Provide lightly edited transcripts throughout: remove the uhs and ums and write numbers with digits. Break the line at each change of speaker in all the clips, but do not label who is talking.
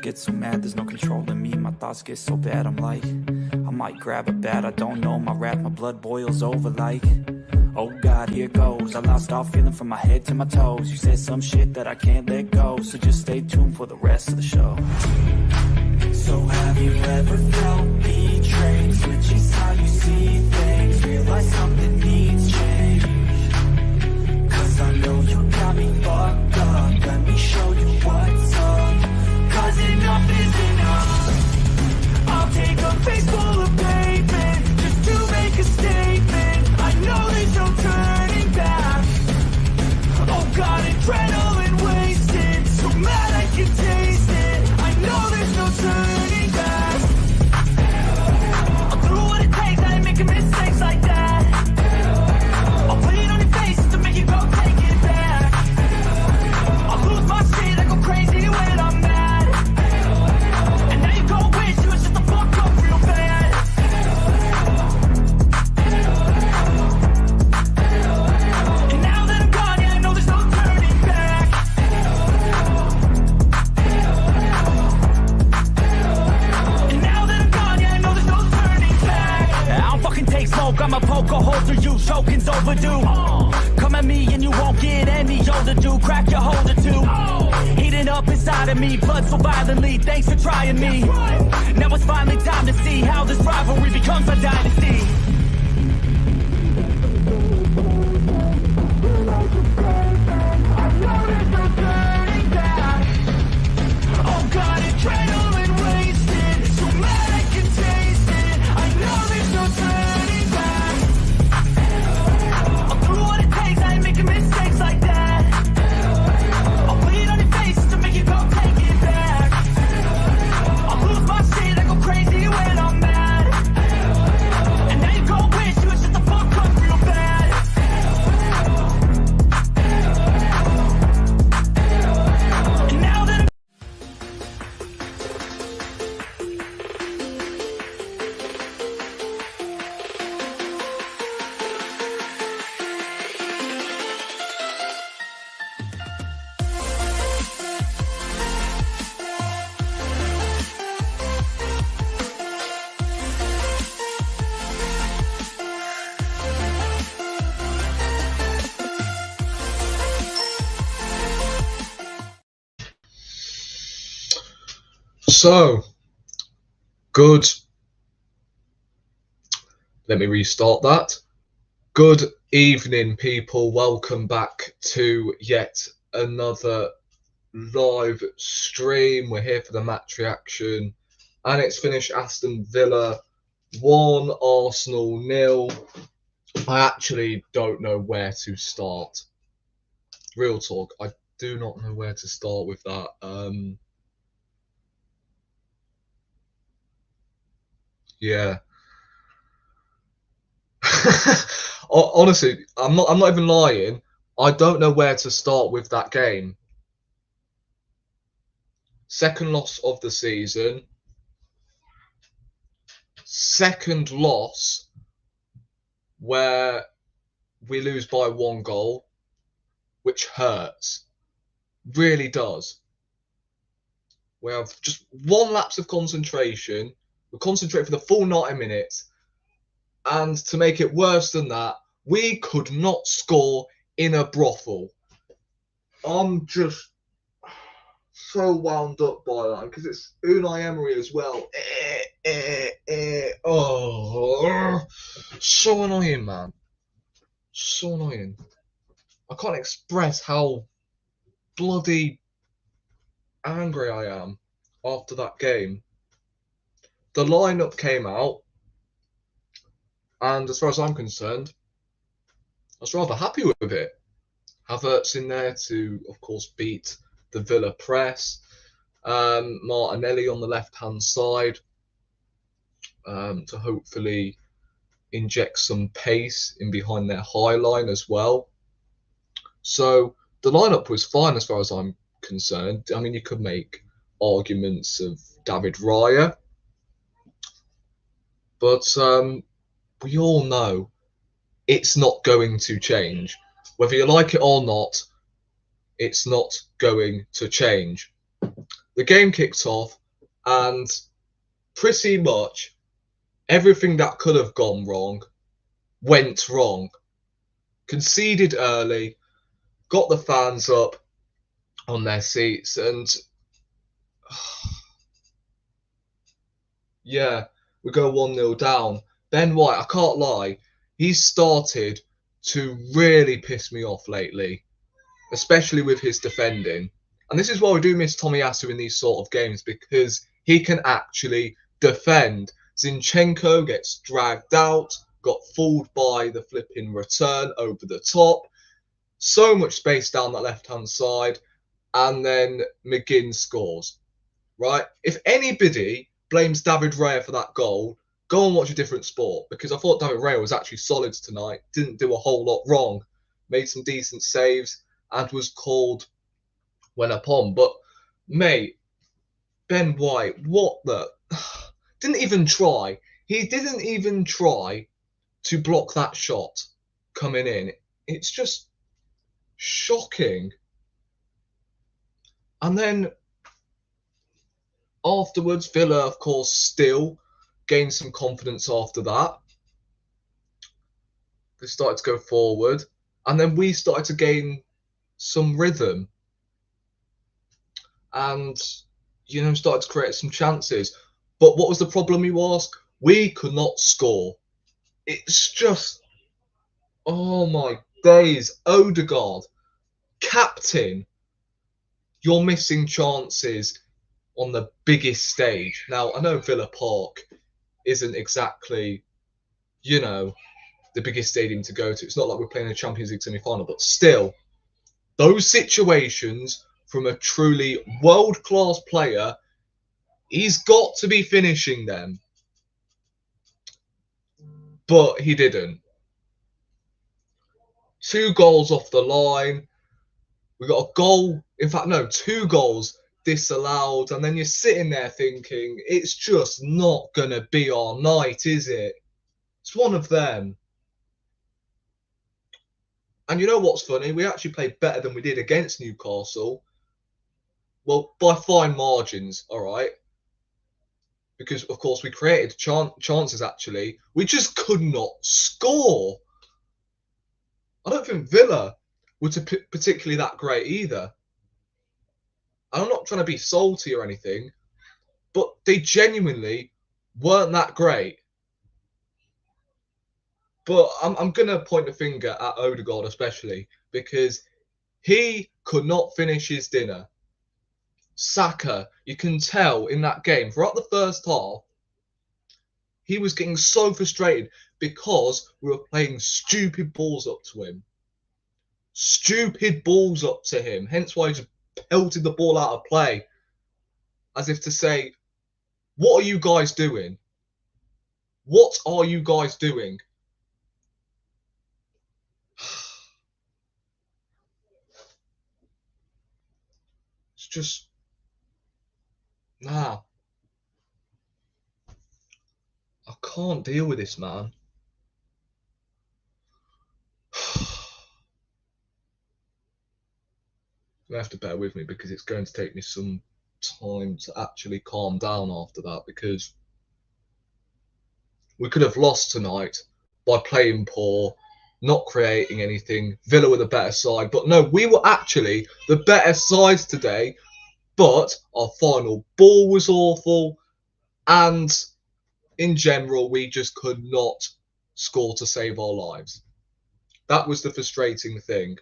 get so mad, there's no controlling me. My thoughts get so bad, I'm like, I might grab a bat, I don't know. My wrath, my blood boils over like, oh God, here goes. I lost all feeling from my head to my toes. You said some shit that I can't let go, so just stay tuned for the rest of the show. So have you ever felt betrayed? Switches how you see things, realize something needs change. Cause I know you got me fucked up, let me show you what's up. Cause enough is enough. I'll take a face full of pavement just to make a statement. I know there's no turning back. Oh God, adrenaline wasted, so mad I can taste it. I know there's no turning back. I'll do what it takes, I ain't making mistakes like that. I'll put it on your face to make you go take it back. I'll lose my shit, I go crazy when I'm mad. And now you go wish you was just the fuck up real bad. And now that I'm gone, yeah, I know there's no turning back. And now that I'm gone, yeah, I know there's no turning back. I don't fucking take smoke, I'm a poker hole through you, choking's overdue. Come at me and you won't get any older, dude. Crack your holder too. Heating up inside of me, blood so violently. Thanks for trying me. Now it's finally time to see how this rivalry becomes a dynasty. Oh God, adrenaline wasted, so mad I can taste it. I know there's no turning back. I'll do what it takes, I ain't making mistakes like that. I'll put it on your face to make you go take it back. I'll lose my shit, I go crazy when I'm mad. And now you go wish you was just the fuck up real bad. And now that
So, good. Let me restart that. Good evening, people. Welcome back to yet another live stream. We're here for the match reaction, and it's finished Aston Villa 1, Arsenal 0. I actually don't know where to start. Real talk, I do not know where to start with that. Yeah. Honestly, I'm not even lying. I don't know where to start with that game. Second loss of the season. Second loss where we lose by 1 goal, which hurts. Really does. We have just 1 lapse of concentration. We concentrate for the full 90 minutes. And to make it worse than that, we could not score in a brothel. I'm just so wound up by that because it's Unai Emery as well. Oh, so annoying, man. So annoying. I can't express how bloody angry I am after that game. The lineup came out, and as far as I'm concerned, I was rather happy with it. Havertz in there to, of course, beat the Villa press. Martinelli on the left-hand side to hopefully inject some pace in behind their high line as well. So the lineup was fine as far as I'm concerned. I mean, you could make arguments of David Raya, but we all know it's not going to change. Whether you like it or not, it's not going to change. The game kicked off, and pretty much everything that could have gone wrong went wrong. Conceded early, got the fans up on their seats, and yeah, we go 1-0 down. Ben White, I can't lie, he's started to really piss me off lately, especially with his defending. And this is why we do miss Tomiyasu in these sort of games, because he can actually defend. Zinchenko gets dragged out, got fooled by the flipping return over the top. So much space down that left-hand side. And then McGinn scores. Right? If anybody blames David Raya for that goal, go and watch a different sport, because I thought David Raya was actually solid tonight. Didn't do a whole lot wrong. Made some decent saves and was called when upon. But, mate, Ben White, what the... Didn't even try. He didn't even try to block that shot coming in. It's just shocking. And then afterwards, Villa, of course, still gained some confidence after that. They started to go forward. And then we started to gain some rhythm. And, you know, started to create some chances. But what was the problem? We could not score. It's just, oh my days. Odegaard, captain, you're missing chances on the biggest stage. Now, I know Villa Park isn't exactly, you know, the biggest stadium to go to. It's not like we're playing a Champions League semi-final, but still, those situations from a truly world-class player, he's got to be finishing them. But he didn't. 2 goals off the line. We got a goal. In fact, no, 2 goals disallowed. And then you're sitting there thinking, it's just not going to be our night, is it? It's one of them. And you know what's funny? We actually played better than we did against Newcastle. Well, by fine margins, all right. Because, of course, we created chances, actually. We just could not score. I don't think Villa were particularly that great either. And I'm not trying to be salty or anything, but they genuinely weren't that great. But I'm going to point the finger at Odegaard especially, because he could not finish his dinner. Saka, you can tell in that game, throughout the first half, he was getting so frustrated because we were playing stupid balls up to him. Stupid balls up to him. Hence why he just pelted the ball out of play. As if to say, what are you guys doing? What are you guys doing? It's just... Nah. I can't deal with this, man. You have to bear with me, because it's going to take me some time to actually calm down after that, because we could have lost tonight by playing poor, not creating anything. Villa were the better side, but no, we were actually the better side today, but our final ball was awful, and in general, we just could not score to save our lives. That was the frustrating thing.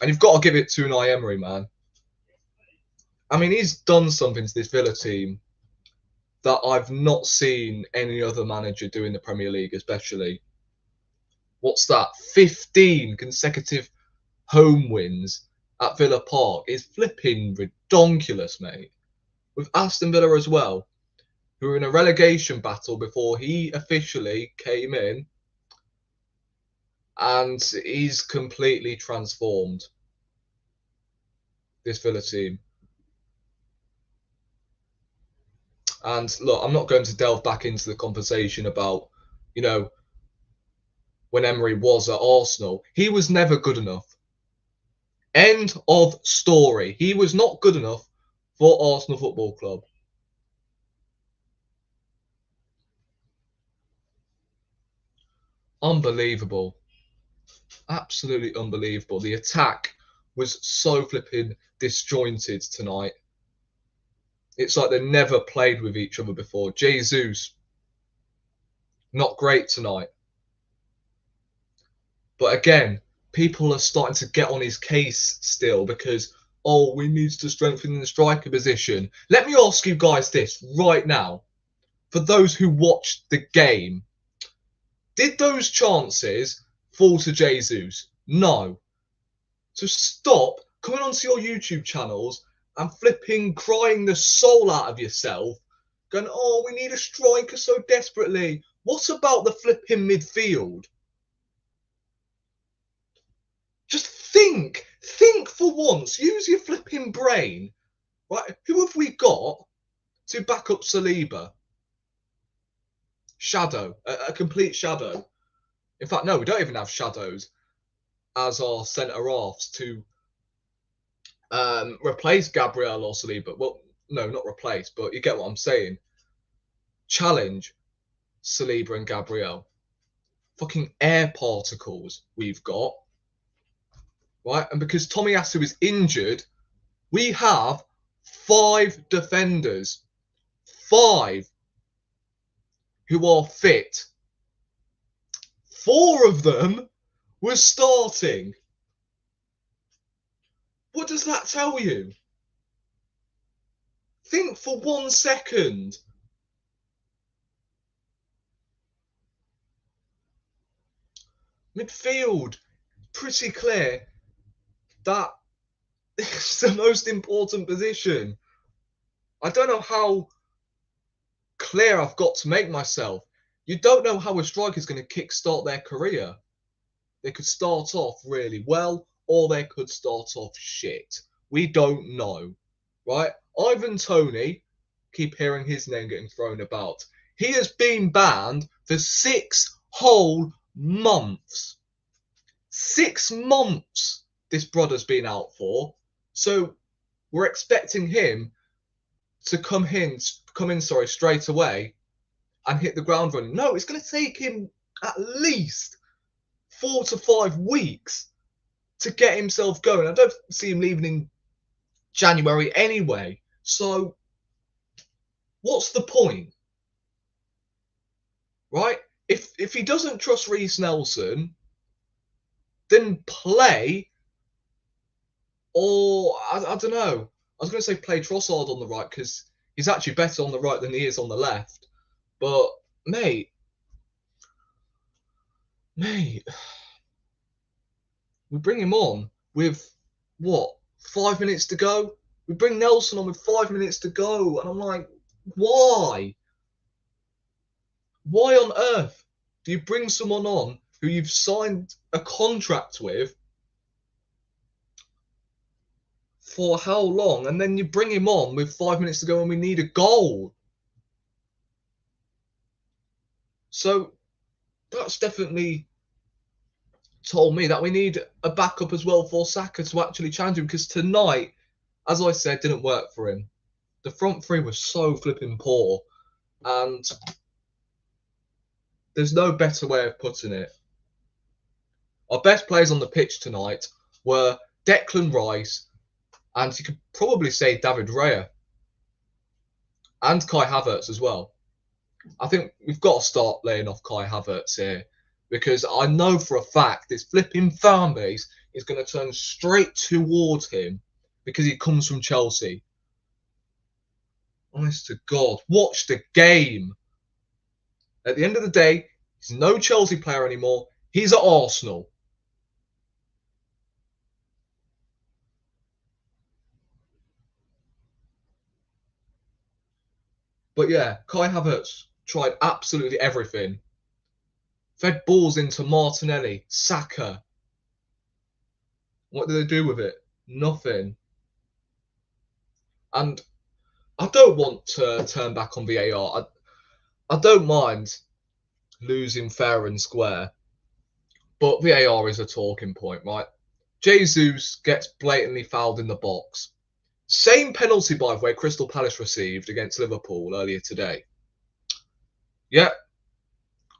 And you've got to give it to Unai Emery, man. I mean, he's done something to this Villa team that I've not seen any other manager do in the Premier League, especially. What's that? 15 consecutive home wins at Villa Park is flipping redonkulous, mate. With Aston Villa as well, who were in a relegation battle before he officially came in. And he's completely transformed this Villa team. And look, I'm not going to delve back into the conversation about, you know, when Emery was at Arsenal. He was never good enough. End of story. He was not good enough for Arsenal Football Club. Unbelievable. Absolutely unbelievable. The attack was so flipping disjointed tonight. It's like they never played with each other before. Jesus, not great tonight. But again, people are starting to get on his case still because, oh, we need to strengthen the striker position. Let me ask you guys this right now. For those who watched the game, did those chances fall to Jesus? No. So stop coming onto your YouTube channels and flipping crying the soul out of yourself, going, oh, we need a striker so desperately. What about the flipping midfield? Just think for once. Use your flipping brain. Right? Who have we got to back up Saliba? Shadow, a complete shadow. In fact, no, we don't even have shadows as our centre halves to replace Gabriel or Saliba. Well, no, not replace, but you get what I'm saying. Challenge Saliba and Gabriel. Fucking air particles we've got. Right? And because Tomiyasu is injured, we have 5 defenders. 5 who are fit. 4 of them were starting. What does that tell you? Think for 1 second. Midfield, pretty clear that it's the most important position. I don't know how clear I've got to make myself. You don't know how a striker is going to kickstart their career. They could start off really well, or they could start off shit. We don't know, right? Ivan Toney, keep hearing his name getting thrown about. He has been banned for 6 whole months. 6 months this brother's been out for. So we're expecting him to come in straight away and hit the ground running. No, it's going to take him at least 4 to 5 weeks to get himself going. I don't see him leaving in January anyway. So what's the point? Right? If he doesn't trust Reece Nelson, then play, or I don't know. I was going to say play Trossard on the right because he's actually better on the right than he is on the left. But mate, we bring him on with what, 5 minutes to go? We bring Nelson on with 5 minutes to go, and I'm like, why? Why on earth do you bring someone on who you've signed a contract with for how long, and then you bring him on with 5 minutes to go and we need a goal? So that's definitely told me that we need a backup as well for Saka to actually challenge him, because tonight, as I said, didn't work for him. The front three was so flipping poor, and there's no better way of putting it. Our best players on the pitch tonight were Declan Rice, and you could probably say David Raya, and Kai Havertz as well. I think we've got to start laying off Kai Havertz here, because I know for a fact this flipping fan base is going to turn straight towards him because he comes from Chelsea. Honest to God, watch the game. At the end of the day, he's no Chelsea player anymore. He's at Arsenal. But yeah, Kai Havertz tried absolutely everything. Fed balls into Martinelli, Saka. What did they do with it? Nothing. And I don't want to turn back on VAR. I don't mind losing fair and square, but VAR is a talking point, right? Jesus gets blatantly fouled in the box. Same penalty, by the way, Crystal Palace received against Liverpool earlier today. Yeah,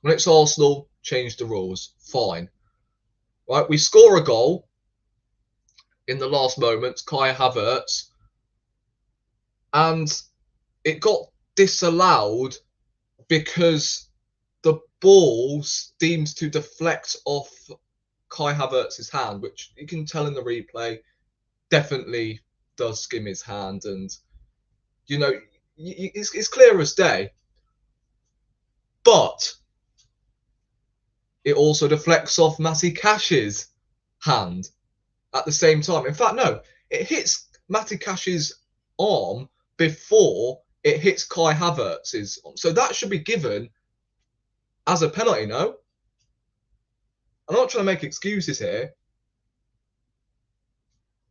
when it's Arsenal, change the rules. Fine. Right, we score a goal in the last moments, Kai Havertz, and it got disallowed because the ball seems to deflect off Kai Havertz's hand, which you can tell in the replay definitely does skim his hand, and you know it's clear as day. But it also deflects off Matty Cash's hand at the same time. In fact, no, it hits Matty Cash's arm before it hits Kai Havertz's. So that should be given as a penalty, no? I'm not trying to make excuses here,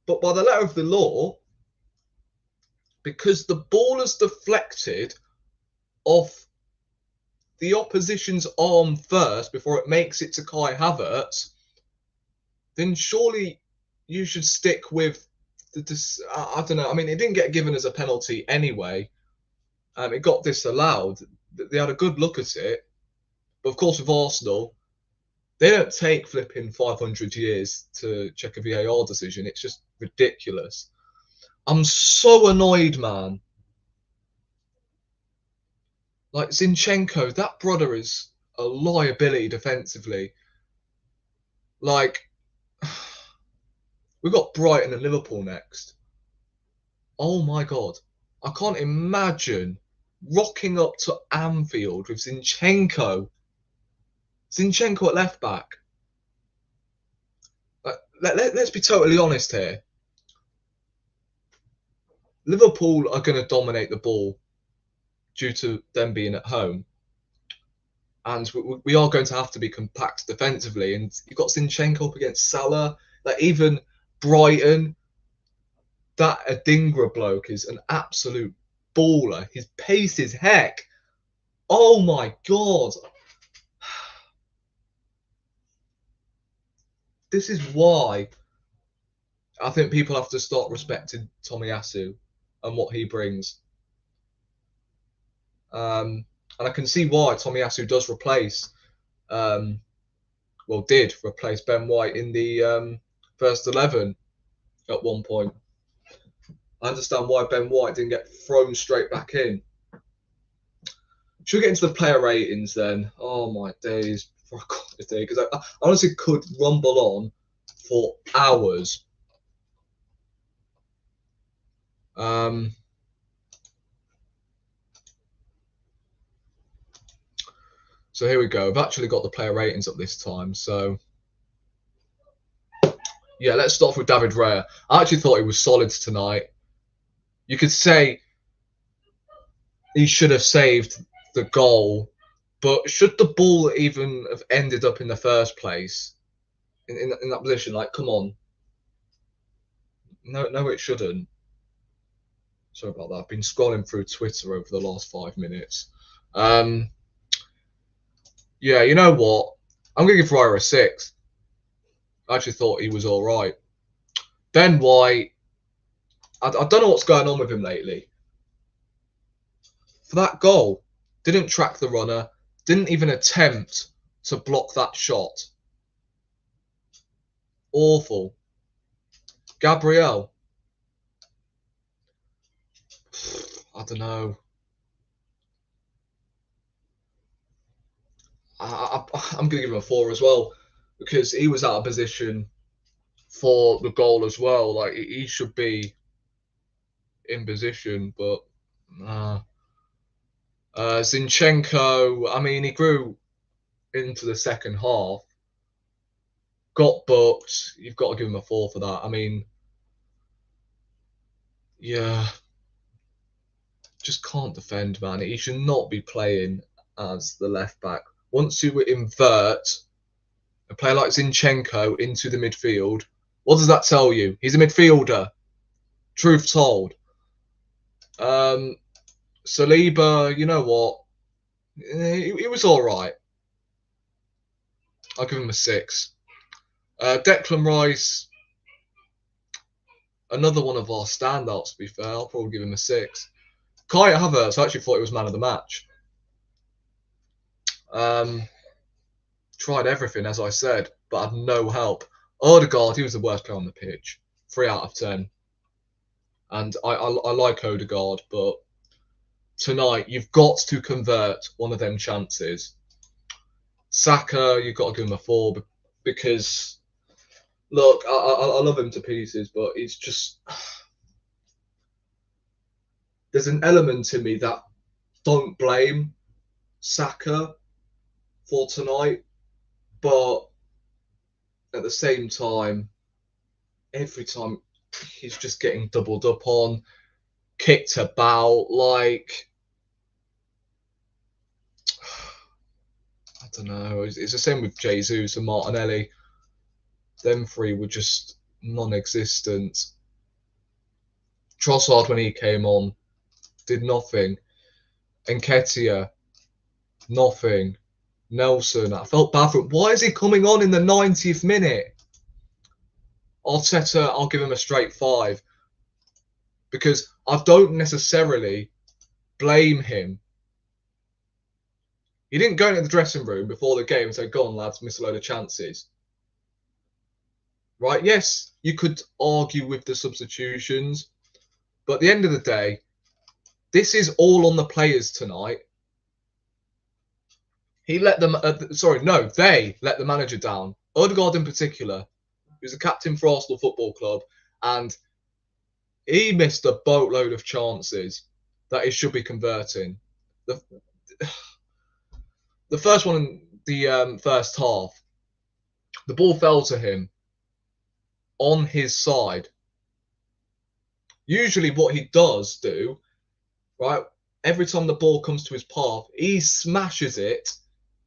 but by the letter of the law, because the ball has deflected off the opposition's arm first before it makes it to Kai Havertz, then surely you should stick with I don't know. I mean, it didn't get given as a penalty anyway. It got disallowed. They had a good look at it. But of course, with Arsenal, they don't take flipping 500 years to check a VAR decision. It's just ridiculous. I'm so annoyed, man. Like Zinchenko, that brother is a liability defensively. Like, we've got Brighton and Liverpool next. Oh my God. I can't imagine rocking up to Anfield with Zinchenko. Zinchenko at left back. Let's be totally honest here. Liverpool are going to dominate the ball due to them being at home. And we are going to have to be compact defensively. And you've got Zinchenko up against Salah. Like even Brighton, that Adingra bloke is an absolute baller. His pace is heck. Oh my God. This is why I think people have to start respecting Tomiyasu and what he brings. And I can see why Tomiyasu does replace, did replace Ben White in the first 11 at one point. I understand why Ben White didn't get thrown straight back in. Should we get into the player ratings then? Oh my days. Because I honestly could rumble on for hours. So here we go. I've actually got the player ratings up this time. So yeah, let's start off with David Raya. I actually thought he was solid tonight. You could say he should have saved the goal, but should the ball even have ended up in the first place in that position? Like, come on. No, it shouldn't. Sorry about that. I've been scrolling through Twitter over the last 5 minutes. Yeah, you know what? I'm going to give Raya a 6. I actually thought he was all right. Ben White, I don't know what's going on with him lately. For that goal, didn't track the runner, didn't even attempt to block that shot. Awful. Gabriel, I don't know. I'm going to give him a 4 as well because he was out of position for the goal as well. Like he should be in position, but Zinchenko, I mean, he grew into the second half, got booked. You've got to give him a 4 for that. I mean, yeah, just can't defend, man. He should not be playing as the left back. Once you invert a player like Zinchenko into the midfield, what does that tell you? He's a midfielder. Truth told. Saliba, you know what? He was all right. I'll give him a 6. Declan Rice, Another one of our standouts, to be fair. I'll probably give him a 6. Kai Havertz, I actually thought he was man of the match. Tried everything, as I said, but had no help. Odegaard, he was the worst player on the pitch. 3 out of 10. And I like Odegaard, but tonight you've got to convert one of them chances. Saka, you've got to give him a 4 because, look, I love him to pieces, but it's just... There's an element in me that don't blame Saka for tonight, but at the same time, every time he's just getting doubled up on, kicked about, like, I don't know. It's the same with Jesus and Martinelli. Them 3 were just non-existent. Trossard, when he came on, did nothing. Nketiah, nothing. Nelson, I felt bad for him. Why is he coming on in the 90th minute? Arteta, I'll give him a straight 5. Because I don't necessarily blame him. He didn't go into the dressing room before the game and say, go on, lads, miss a load of chances. Right? Yes, you could argue with the substitutions. But at the end of the day, this is all on the players tonight. He let them, they let the manager down. Odegaard in particular, who's the captain for Arsenal Football Club, and he missed a boatload of chances that he should be converting. The first one in the first half, the ball fell to him on his side. Usually what he does do, right, every time the ball comes to his path, he smashes it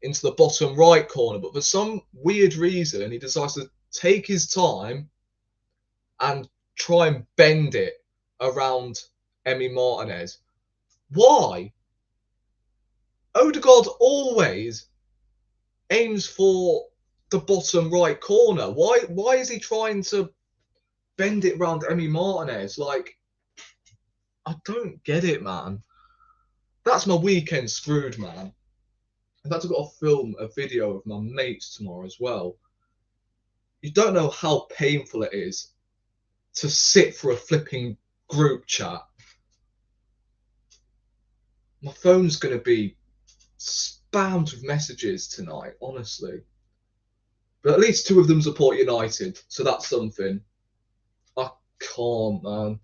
into the bottom right corner. But for some weird reason, he decides to take his time and try and bend it around Emi Martinez. Why? Odegaard always aims for the bottom right corner. Why is he trying to bend it around Emi Martinez? Like, I don't get it, man. That's my weekend screwed, man. In fact, I've got to film a video of my mates tomorrow as well. You don't know how painful it is to sit for a flipping group chat. My phone's going to be spammed with messages tonight, honestly. But at least 2 of them support United, so that's something. I can't, man.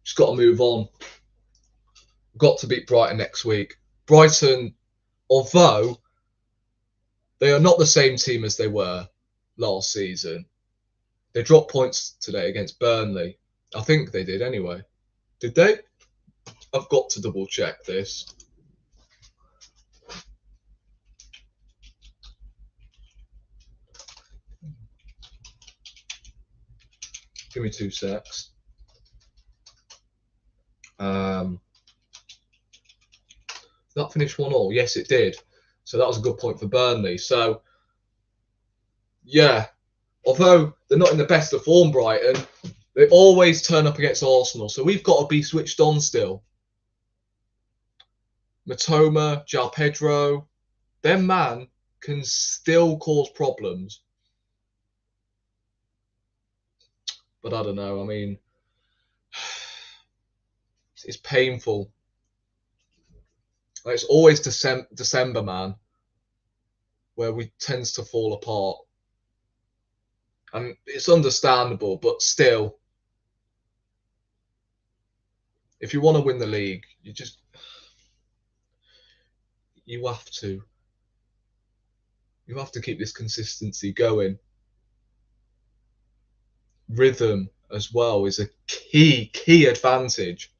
Just got to move on. Got to beat Brighton next week. Brighton, although they are not the same team as they were last season, they dropped points today against Burnley. I think they did anyway. Did they? I've got to double check this. Give me 2 secs. That finished 1-1. Yes, it did. So that was a good point for Burnley. So, yeah, although they're not in the best of form, Brighton, they always turn up against Arsenal. So we've got to be switched on still. Matoma, João Pedro, their man can still cause problems. But I don't know. I mean, it's painful. It's always December, man, where we tends to fall apart. And it's understandable, but still, if you want to win the league, you have to keep this consistency going. Rhythm as well is a key advantage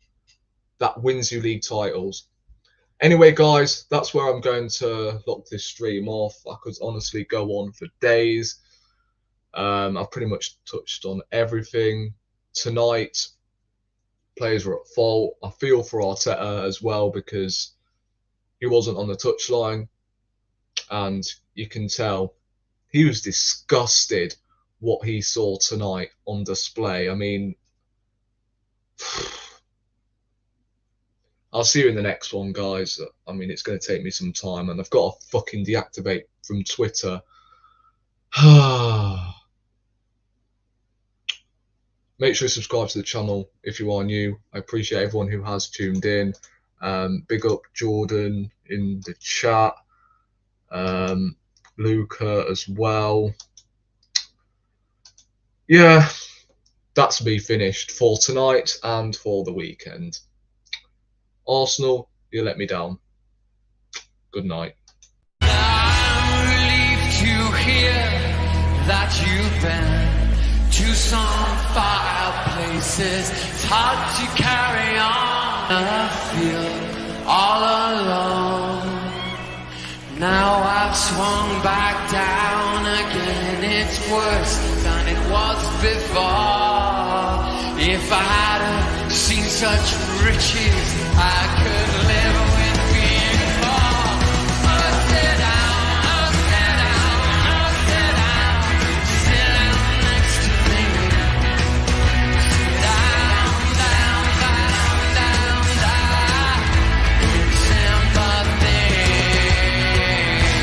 that wins you league titles. Anyway, guys, that's where I'm going to lock this stream off. I could honestly go on for days. I've pretty much touched on everything. Tonight, players were at fault. I feel for Arteta as well because he wasn't on the touchline. And you can tell he was disgusted what he saw tonight on display. I mean, I'll see you in the next one, guys. I mean, it's going to take me some time, and I've got to fucking deactivate from Twitter. Make sure you subscribe to the channel if you are new. I appreciate everyone who has tuned in. Big up Jordan in the chat. Luca as well. Yeah, that's me finished for tonight and for the weekend. Arsenal, you let me down. Good night.
I'm relieved to hear that you've been to some far places. It's hard to carry on. I feel all alone. Now I've swung back down again. It's worse than it was before. If I hadn't seen such riches, I could live